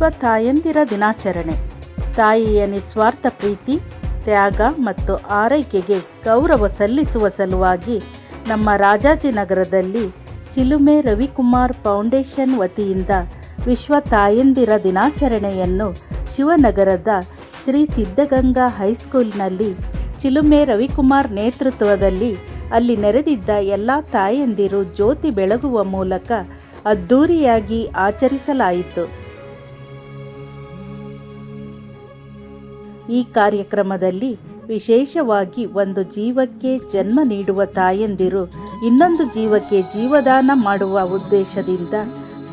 ವಿಶ್ವ ತಾಯಂದಿರ ದಿನಾಚರಣೆ. ತಾಯಿಯ ನಿಸ್ವಾರ್ಥ ಪ್ರೀತಿ, ತ್ಯಾಗ ಮತ್ತು ಆರೈಕೆಗೆ ಗೌರವ ಸಲ್ಲಿಸುವ ಸಲುವಾಗಿ ನಮ್ಮ ರಾಜಾಜಿನಗರದಲ್ಲಿ ಚಿಲುಮೆ ರವಿಕುಮಾರ್ ಫೌಂಡೇಶನ್ ವತಿಯಿಂದ ವಿಶ್ವ ತಾಯಂದಿರ ದಿನಾಚರಣೆಯನ್ನು ಶಿವನಗರದ ಶ್ರೀ ಸಿದ್ಧಗಂಗಾ ಹೈಸ್ಕೂಲ್ನಲ್ಲಿ ಚಿಲುಮೆ ರವಿಕುಮಾರ್ ನೇತೃತ್ವದಲ್ಲಿ ಅಲ್ಲಿ ನೆರೆದಿದ್ದ ಎಲ್ಲ ತಾಯಂದಿರು ಜ್ಯೋತಿ ಬೆಳಗುವ ಮೂಲಕ ಅದ್ಧೂರಿಯಾಗಿ ಆಚರಿಸಲಾಯಿತು. ಈ ಕಾರ್ಯಕ್ರಮದಲ್ಲಿ ವಿಶೇಷವಾಗಿ ಒಂದು ಜೀವಕ್ಕೆ ಜನ್ಮ ನೀಡುವ ತಾಯಂದಿರು ಇನ್ನೊಂದು ಜೀವಕ್ಕೆ ಜೀವದಾನ ಮಾಡುವ ಉದ್ದೇಶದಿಂದ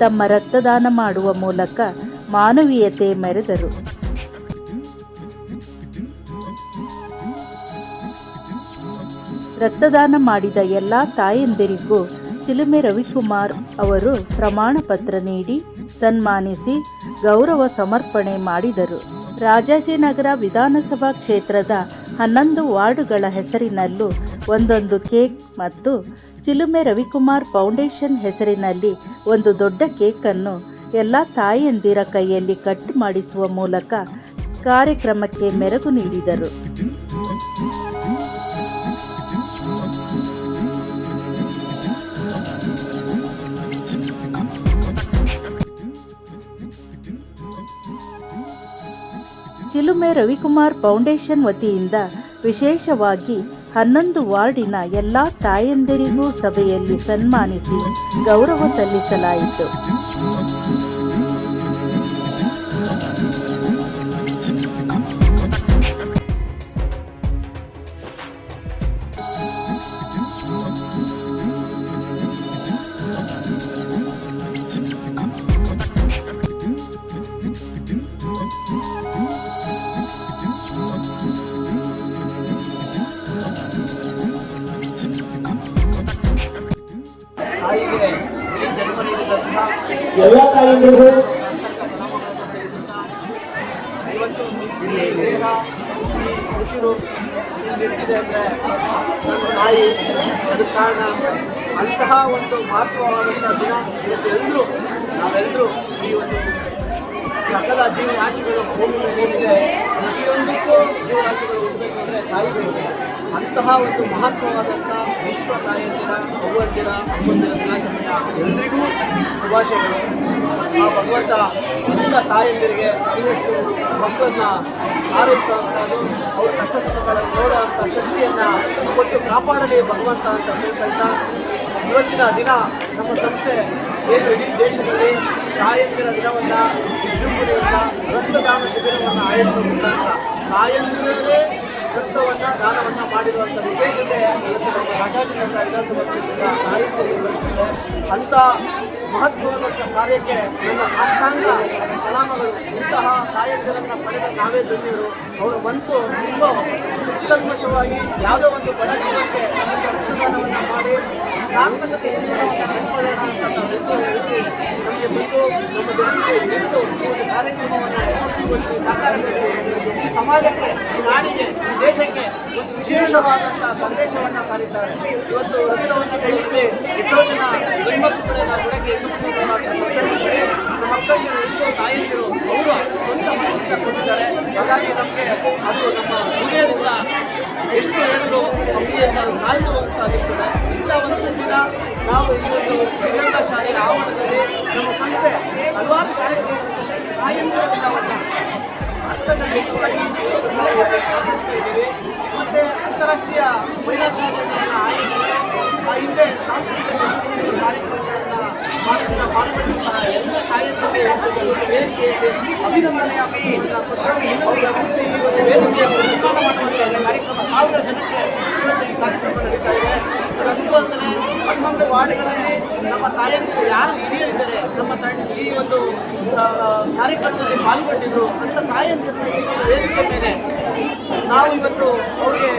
ತಮ್ಮ ರಕ್ತದಾನ ಮಾಡುವ ಮೂಲಕ ಮಾನವೀಯತೆ ಮೆರೆದರು. ರಕ್ತದಾನ ಮಾಡಿದ ಎಲ್ಲ ತಾಯಂದಿರಿಗೂ ಚಿಲುಮೆ ರವಿಕುಮಾರ್ ಅವರು ಪ್ರಮಾಣ ಪತ್ರ ನೀಡಿ ಸನ್ಮಾನಿಸಿ ಗೌರವ ಸಮರ್ಪಣೆ ಮಾಡಿದರು. ರಾಜಾಜಿನಗರ ವಿಧಾನಸಭಾ ಕ್ಷೇತ್ರದ 11 ವಾರ್ಡುಗಳ ಹೆಸರಿನಲ್ಲೂ ಒಂದೊಂದು ಕೇಕ್ ಮತ್ತು ಚಿಲುಮೆ ರವಿಕುಮಾರ್ ಫೌಂಡೇಶನ್ ಹೆಸರಿನಲ್ಲಿ ಒಂದು ದೊಡ್ಡ ಕೇಕನ್ನು ಎಲ್ಲ ತಾಯಂದಿರ ಕೈಯಲ್ಲಿ ಕಟ್ ಮಾಡಿಸುವ ಮೂಲಕ ಕಾರ್ಯಕ್ರಮಕ್ಕೆ ಮೆರುಗು ನೀಡಿದರು. ಚಿಲುಮೆ ರವಿಕುಮಾರ್ ಫೌಂಡೇಶನ್ ವತಿಯಿಂದ ವಿಶೇಷವಾಗಿ 11 ವಾರ್ಡಿನ ಎಲ್ಲ ತಾಯಂದಿರಿಗೂ ಸಭೆಯಲ್ಲಿ ಸನ್ಮಾನಿಸಿ ಗೌರವ ಸಲ್ಲಿಸಲಾಯಿತು. ತಾಯಿಗೆ ಈ ಜನ್ಮ ನೀಡಿದಂತಹ ಎಲ್ಲ ತಾಯಿಗಳು ಇವತ್ತು ಈ ದೇಹ ಈ ಉಸಿರು ನಿಂತಿದೆ ಅಂದರೆ ನನ್ನ ತಾಯಿ ಅದಕ್ಕೆ ಕಾರಣ. ಅಂತಹ ಒಂದು ಮಹತ್ವವಾದಂಥ ದಿನ ಇವತ್ತು ನಾವೆಲ್ಲರೂ ಈ ಒಂದು ಸಕಲ ಜೀವರಾಶಿಗಳು ಭೂಮಿ ಏನಿದೆ ಪ್ರತಿಯೊಂದಕ್ಕೂ ಜೀವರಾಶಿಗಳು ಹುಟ್ಟಬೇಕು ಅಂದರೆ ತಾಯಿಗಳು. ಅಂತಹ ಒಂದು ಮಹತ್ವವಾದಂಥ ವಿಶ್ವ ತಾಯಂದಿರ ಅವ್ವಂದಿರ ಅಮ್ಮಂದಿರ ದಿನಾಚರಣೆಯ ಎಲ್ರಿಗೂ ಶುಭಾಶಯಗಳು. ಆ ಭಗವಂತ ಎಲ್ಲ ತಾಯಂದಿರಿಗೆ ಇನ್ನಷ್ಟು ಮಕ್ಕಳನ್ನ ಆರೈಸುವಂಥದ್ದು, ಅವ್ರ ಕಷ್ಟ ಸುಖಗಳನ್ನು ನೋಡುವಂಥ ಶಕ್ತಿಯನ್ನು ಕೊಟ್ಟು ಕಾಪಾಡಲಿ ಭಗವಂತ ಅಂತ ಹೇಳ್ತಾ, ಇವತ್ತಿನ ದಿನ ನಮ್ಮ ಸಂಸ್ಥೆ ಏನು ಇಡೀ ದೇಶದಲ್ಲಿ ತಾಯಂದಿರ ದಿನವನ್ನು ವಿಜೃಂಭಣೆಯಿಂದ ರಕ್ತದಾನ ಶಿಬಿರವನ್ನು ಆಯೋಜಿಸುವ ಮುಖಾಂತರ ತಾಯಂದಿರೇ ರಕ್ತವನ್ನು ದಾನವನ್ನು ಮಾಡಿರುವಂಥ ವಿಶೇಷತೆ ಇವತ್ತು ನಮ್ಮ ರಾಜಾಜಿನಗರ ವಿಧಾನಸಭಾ ಕ್ಷೇತ್ರದ ತಾಯಂದಿರಿಗೆ ಸಲ್ಲಿಸಿದೆ. ಅಂಥ ಮಹತ್ವವಾದಂಥ ಕಾರ್ಯಕ್ಕೆ ನನ್ನ ಸಾಷ್ಟಾಂಗ ಪ್ರಣಾಮಗಳು. ಇಂತಹ ತಾಯಂದಿರನ್ನು ಪಡೆದ ನಾವೇ ಧನ್ಯರು. ಅವರ ಮನಸ್ಸು ತುಂಬ ನಿಷ್ಕಲ್ಮಶವಾಗಿ ಯಾವುದೋ ಒಂದು ಬಡ ಜೀವಕ್ಕೆ ರಕ್ತದಾನವನ್ನು ಮಾಡಿ ಸಾರ್ಥಕತೆ ಜೀವನವನ್ನು ಕಟ್ಕೊಳ್ಳೋಣ ಅಂತ ನಾವೆಲ್ಲರೂ ಹೇಳಿ ನಮಗೆ ಬಂದು ನಮ್ಮ ಜೊತೆಗೆ ನಿಂತು ಈ ಒಂದು ಕಾರ್ಯಕ್ರಮವನ್ನು ಯಶಸ್ವಿಗೊಳಿಸಿ ಸಾಕಾರಗೊಳಿಸಿ ಈ ಸಮಾಜಕ್ಕೆ, ಈ ನಾಡಿಗೆ, ಈ ದೇಶಕ್ಕೆ ಒಂದು ವಿಶೇಷವಾದಂಥ ಸಂದೇಶವನ್ನು ಸಾರಿದ್ದಾರೆ. ಇವತ್ತು ರಕ್ತವನ್ನು ಕೊಡುವಲ್ಲಿ ಎಷ್ಟೋ ಜನ ಹೆಣ್ಮಕ್ಕಳುಗಳನ್ನ ಕೊಡಕ್ಕೆ ಹೆಣ್ಣುಮಕ್ಕಳುಗಳನ್ನ ಸಂದರ್ಭದಲ್ಲಿ ನಮ್ಮ ಮಕ್ಕಳಿಗೆ ಎಷ್ಟೋ ತಾಯಂದಿರು ಅವರು ಸ್ವಂತ ಮನಸ್ಸಿಂದ ಕೊಟ್ಟಿದ್ದಾರೆ. ಹಾಗಾಗಿ ನಮಗೆ ಅದು ನಮ್ಮ ಹೃದಯದಿಂದ ಎಷ್ಟು ಹೇಳಲು ನಮಗೆಯಿಂದ ಸಾಲದು ಅಂತ ಅನಿಸ್ತದೆ. ಇಂಥ ಒಂದು ದಿನ ನಾವು ಈ ಒಂದು ಶ್ರೀಲಂಕಾ ಶಾಲೆಯ ಆವರಣದಲ್ಲಿ ನಮ್ಮ ಸಂಸ್ಥೆ ಹಲವಾರು ಕಾರ್ಯಕ್ರಮಗಳಲ್ಲಿ ತಾಯಂದಿರ ದಿನವನ್ನು ಅರ್ಥದಲ್ಲಿ ಆಚರಿಸ್ತಾ ಇದ್ದೀವಿ. ಮತ್ತು ಅಂತಾರಾಷ್ಟ್ರೀಯ ಮಹಿಳಾ ದಿನಾಚರಣೆಯನ್ನು ಆಯೋಜಿಸಿದ್ದು ಆ ಹಿಂದೆ ಸಾಂಸ್ಕೃತಿಕ ಚಟುವಟಿಕೆ ಕಾರ್ಯಕ್ರಮಗಳನ್ನು ಪಾಲ್ಗೊಳ್ಳುವಂತಹ ಎಲ್ಲ ತಾಯಂದಿರಿಗೆ ಒಂದು ವೇದಿಕೆಯಲ್ಲಿ ಅಭಿನಂದನೆಯ ಪತ್ರವನ್ನು ಕೊಟ್ಟು ಅವರ ಅಭಿವೃದ್ಧಿ ಈ ಒಂದು ವೇದಿಕೆಯ ನಿರ್ಮಾಣ ಮಾಡುವಂಥ ಕಾರ್ಯಕ್ರಮ 1000 ಜನಕ್ಕೆ ಇವತ್ತು ಈ ಕಾರ್ಯಕ್ರಮ ನಡೀತಾ ಇದೆ. ಅದಷ್ಟು ಅಂದರೆ 11 ವಾರ್ಡ್ಗಳಲ್ಲಿ ನಮ್ಮ ತಾಯಂದಿರು ಯಾರು ಹಿರಿಯರಿದ್ದಾರೆ ನಮ್ಮ ಈ ಒಂದು ಕಾರ್ಯಕ್ರಮದಲ್ಲಿ ಪಾಲ್ಗೊಂಡಿದ್ರು ಅಂತ ತಾಯಂದಿರನ್ನ ಈ ಒಂದು ವೇದಿಕೆ ಮೇಲೆ ನಾವು ಇವತ್ತು ಅವರಿಗೆ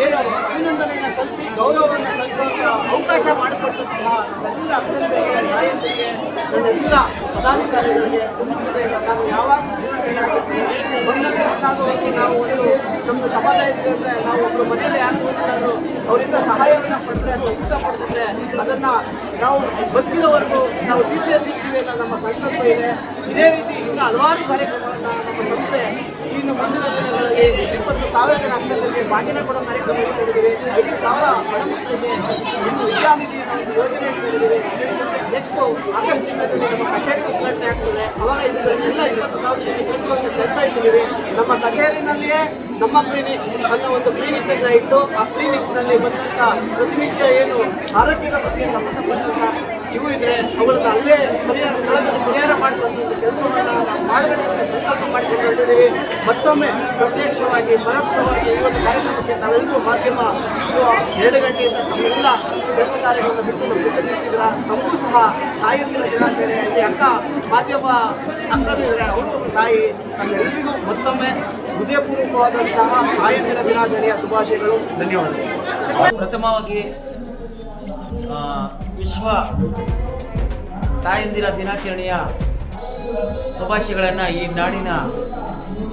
ಏನು ಅಭಿನಂದನೆಯನ್ನು ಸಲ್ಲಿಸಿ ಗೌರವವನ್ನು ಸಲ್ಲಿಸುವಂಥ ಅವಕಾಶ ಮಾಡಿಕೊಟ್ಟಂತಹ ಎಲ್ಲ ಅಭ್ಯರ್ಥಿಗಳಿಗೆ ನಾಯಕರಿಗೆ ನನ್ನೆಲ್ಲ ಪದಾಧಿಕಾರಿಗಳಿಗೆ ನಾನು ಯಾವಾಗ ಬಂದಾಗುವವರೆಗೂ ನಾವು ಒಂದು ನಮ್ಮದು ಸಮಾಧಾನ ಇದೆ ಅಂದರೆ ನಾವು ಒಬ್ಬರು ಮನೆಯಲ್ಲಿ ಯಾರು ಬಂದಿದ್ದಾದರೂ ಅವರಿಂದ ಸಹಾಯವನ್ನು ಪಡೆದ್ರೆ ಅಥವಾ ಊಟ ಪಡೆದಿದ್ರೆ ಅದನ್ನು ನಾವು ಬದುಕಿರೋವರೆಗೂ ನಾವು ತೀರ್ತೀವಿ ಅನ್ನೋ ನಮ್ಮ ಸಂಕಲ್ಪ ಇದೆ. ಇದೇ ರೀತಿ ಇನ್ನು ಹಲವಾರು ಕಾರ್ಯಕ್ರಮಗಳನ್ನು ನಮ್ಮ ಸಂಸ್ಥೆ ಇನ್ನು ಮುಂದಿನ ದಿನಗಳಲ್ಲಿ 20,000 ಜನ ಅಭ್ಯರ್ಥಿಗಳಿಗೆ ಬಾಗಿನ ಕೊಡೋ ಕಾರ್ಯಕ್ರಮ ಇಟ್ಟಿದ್ದೀವಿ. 5,000 ಬಡ ಮಕ್ಕಳಿಗೆ ಇನ್ನು ವಿದ್ಯಾನಿಧಿ ಒಂದು ಯೋಜನೆ ಇಟ್ಟಿದ್ದೀವಿ. ನೆಕ್ಸ್ಟು ಆಗಸ್ಟ್ ತಿಂಗಳಲ್ಲಿ ನಮ್ಮ ಕಚೇರಿ ಉದ್ಘಾಟನೆ ಆಗ್ತದೆ. ಅವಾಗ ಇದನ್ನೆಲ್ಲ 20,000 ಜನಕ್ಕೆ ಕೆಲಸ ಇಟ್ಟಿದ್ದೀವಿ. ನಮ್ಮ ಕಚೇರಿನಲ್ಲಿಯೇ ನಮ್ಮ ಕ್ಲಿನಿಕ್ ಅನ್ನೋ ಒಂದು ಕ್ಲಿನಿಕನ್ನು ಇಟ್ಟು ಆ ಕ್ಲಿನಿಕ್ನಲ್ಲಿ ಬಂದಂಥ ಪ್ರತಿನಿತ್ಯ ಏನು ಆರೋಗ್ಯದ ಬಗ್ಗೆ ಸಂಬಂಧಪಟ್ಟಂಥ ಇವು ಇದ್ದರೆ ಅವುಗಳನ್ನು ಅಲ್ಲೇ ಸ್ಥಳದಲ್ಲಿ ಪರಿಹಾರ ಮಾಡಿಸುವಂಥ ಕೆಲಸವನ್ನು ನಾವು ಮಾಡಬೇಕು ಅಂತ ಸಂಕಲ್ಪ ಮಾಡಿಕೊಂಡು ಬಂದಿದ್ದೀವಿ. ಮತ್ತೊಮ್ಮೆ ಪ್ರತ್ಯಕ್ಷವಾಗಿ ಪರೋಕ್ಷವಾಗಿ ಇವತ್ತು ಕಾರ್ಯಕ್ರಮಕ್ಕೆ ತಾವೆಲ್ಲರೂ ಮಾಧ್ಯಮ 2 ಗಂಟೆಯಿಂದ ತಮ್ಮೆಲ್ಲ ಕೆಲಸ ಕಾರ್ಯಗಳನ್ನು ಬಿಟ್ಟು ನಮ್ಮ ಜೊತೆ ನಿಂತಿದ್ದೀರ. ನಮಗೂ ಸಹ ತಾಯಂದಿರ ದಿನಾಚರಣೆ ಇಲ್ಲಿ ಅಕ್ಕ ಮಾಧ್ಯಮ ಅಕ್ಕರು ಇದ್ದಾರೆ, ಅವರು ತಾಯಿ. ನಮ್ಮೆಲ್ಲರಿಗೂ ಮತ್ತೊಮ್ಮೆ ಹೃದಯಪೂರ್ವಕವಾದಂತಹ ತಾಯಂದಿರ ದಿನಾಚರಣೆಯ ಶುಭಾಶಯಗಳು. ಧನ್ಯವಾದಗಳು. ಪ್ರಥಮವಾಗಿ ವಿಶ್ವ ತಾಯಂದಿರ ದಿನಾಚರಣೆಯ ಶುಭಾಶಯಗಳನ್ನು ಈ ನಾಡಿನ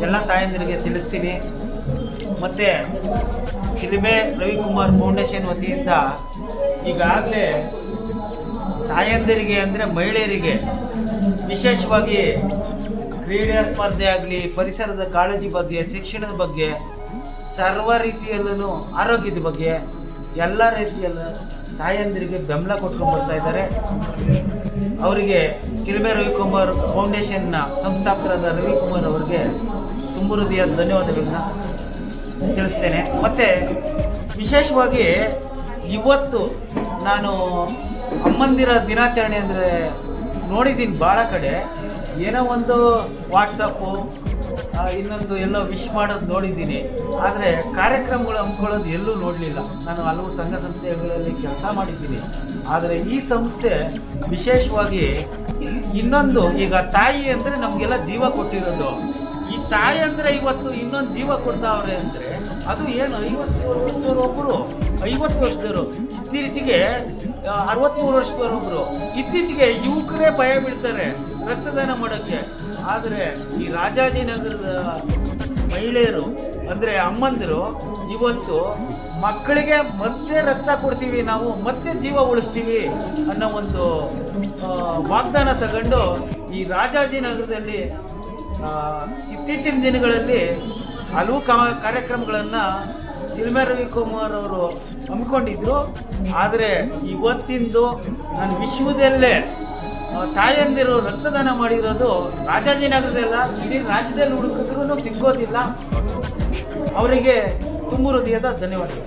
ಎಲ್ಲ ತಾಯಂದಿರಿಗೆ ತಿಳಿಸ್ತೀನಿ. ಮತ್ತು ಚಿಲುಮೆ ರವಿಕುಮಾರ್ ಫೌಂಡೇಶನ್ ವತಿಯಿಂದ ಈಗಾಗಲೇ ತಾಯಂದಿರಿಗೆ ಅಂದರೆ ಮಹಿಳೆಯರಿಗೆ ವಿಶೇಷವಾಗಿ ಕ್ರೀಡಾ ಸ್ಪರ್ಧೆ ಆಗಲಿ, ಪರಿಸರದ ಕಾಳಜಿ ಬಗ್ಗೆ, ಶಿಕ್ಷಣದ ಬಗ್ಗೆ, ಸರ್ವ ರೀತಿಯಲ್ಲೂ ಆರೋಗ್ಯದ ಬಗ್ಗೆ ಎಲ್ಲ ರೀತಿಯಲ್ಲೂ ತಾಯಂದಿರಿಗೆ ಬೆಂಬಲ ಕೊಟ್ಕೊಂಡು ಬರ್ತಾ ಇದ್ದಾರೆ. ಅವರಿಗೆ ಚಿಲುಮೆ ರವಿಕುಮಾರ್ ಫೌಂಡೇಶನ್ನ ಸಂಸ್ಥಾಪಕರಾದ ರವಿಕುಮಾರ್ ಅವರಿಗೆ ತುಂಬ ಹೃದಯದ ಧನ್ಯವಾದಗಳನ್ನ ತಿಳಿಸ್ತೇನೆ. ಮತ್ತು ವಿಶೇಷವಾಗಿ ಇವತ್ತು ನಾನು ಅಮ್ಮಂದಿರ ದಿನಾಚರಣೆ ಅಂದರೆ ನೋಡಿದ್ದೀನಿ ಭಾಳ ಕಡೆ, ಏನೋ ಒಂದು ವಾಟ್ಸಪ್ಪು ಇನ್ನೊಂದು ಎಲ್ಲೋ ವಿಶ್ ಮಾಡೋದು ನೋಡಿದ್ದೀನಿ. ಆದರೆ ಕಾರ್ಯಕ್ರಮಗಳು ಹಮ್ಮಿಕೊಳ್ಳೋದು ಎಲ್ಲೂ ನೋಡಲಿಲ್ಲ. ನಾನು ಹಲವು ಸಂಘ ಸಂಸ್ಥೆಗಳಲ್ಲಿ ಕೆಲಸ ಮಾಡಿದ್ದೀನಿ. ಆದರೆ ಈ ಸಂಸ್ಥೆ ವಿಶೇಷವಾಗಿ ಇನ್ನೊಂದು, ಈಗ ತಾಯಿ ಅಂದರೆ ನಮಗೆಲ್ಲ ಜೀವ ಕೊಟ್ಟಿರೋದು. ಈ ತಾಯಿ ಅಂದರೆ ಇವತ್ತು ಇನ್ನೊಂದು ಜೀವ ಕೊಡ್ತಾವ್ರೆ ಅಂದರೆ ಅದು ಏನು 50 ವರ್ಷದವರು ಒಬ್ಬರು, 50 ವರ್ಷದವರು, ಇತ್ತೀಚೆಗೆ 63 ವರ್ಷದವರೊಬ್ಬರು, ಇತ್ತೀಚೆಗೆ ಯುವಕರೇ ಭಯ ಬೀಳ್ತಾರೆ ರಕ್ತದಾನ ಮಾಡೋಕ್ಕೆ. ಆದರೆ ಈ ರಾಜಾಜಿನಗರದ ಮಹಿಳೆಯರು ಅಂದರೆ ಅಮ್ಮಂದಿರು ಇವತ್ತು ಮಕ್ಕಳಿಗೆ ಮತ್ತೆ ರಕ್ತ ಕೊಡ್ತೀವಿ, ನಾವು ಮತ್ತೆ ಜೀವ ಉಳಿಸ್ತೀವಿ ಅನ್ನೋ ಒಂದು ವಾಗ್ದಾನ ತಗೊಂಡು ಈ ರಾಜಾಜಿನಗರದಲ್ಲಿ ಇತ್ತೀಚಿನ ದಿನಗಳಲ್ಲಿ ಹಲವು ಕಾರ್ಯಕ್ರಮಗಳನ್ನು ಚಿಲುಮೆ ರವಿಕುಮಾರ್ ಅವರು ಹಮ್ಮಿಕೊಂಡಿದ್ರು. ಆದರೆ ಇವತ್ತಿಂದು ನಾನು ವಿಶ್ವದಲ್ಲೇ ತಾಯಂದಿರು ರಕ್ತದಾನ ಮಾಡಿರೋದು ರಾಜಾಜಿನಗರದಲ್ಲ, ಇಡೀ ರಾಜ್ಯದಲ್ಲಿ ಹುಡುಕಿದ್ರೂ ಸಿಗೋದಿಲ್ಲ. ಅವರಿಗೆ ತುಂಬ ಹೃದಯದ ಧನ್ಯವಾದಗಳು.